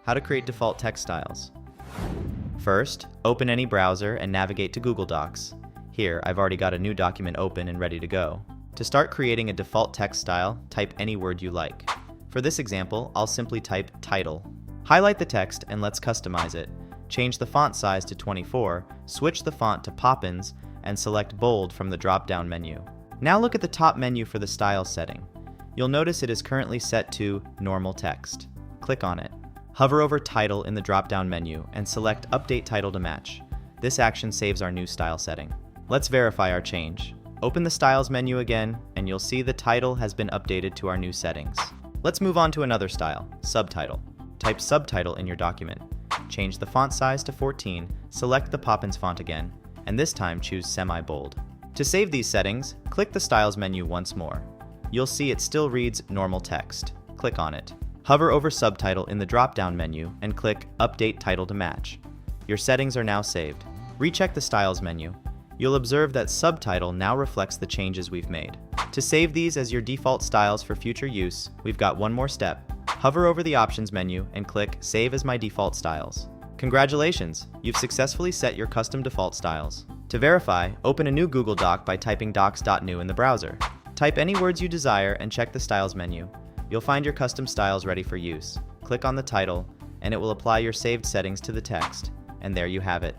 How to create default text styles. First, open any browser and navigate to Google Docs. Here, I've already got a new document open and ready to go. To start creating a default text style, type any word you like. For this example, I'll simply type title. Highlight the text and let's customize it. Change the font size to 24, switch the font to Poppins, and select bold from the drop-down menu. Now look at the top menu for the style setting. You'll notice it is currently set to normal text. Click on it. Hover over title in the drop-down menu and select update title to match. This action saves our new style setting. Let's verify our change. Open the styles menu again and you'll see the title has been updated to our new settings. Let's move on to another style, subtitle. Type subtitle in your document. Change the font size to 14, select the Poppins font again, and this time choose semi-bold. To save these settings, click the styles menu once more. You'll see it still reads normal text. Click on it. Hover over subtitle in the drop-down menu and click update title to match. Your settings are now saved. Recheck the styles menu. You'll observe that subtitle now reflects the changes we've made. To save these as your default styles for future use, we've got one more step. Hover over the options menu and click Save as my default styles. Congratulations, you've successfully set your custom default styles. To verify, open a new Google Doc by typing docs.new in the browser. Type any words you desire and check the styles menu. You'll find your custom styles ready for use. Click on the title, and it will apply your saved settings to the text. And there you have it.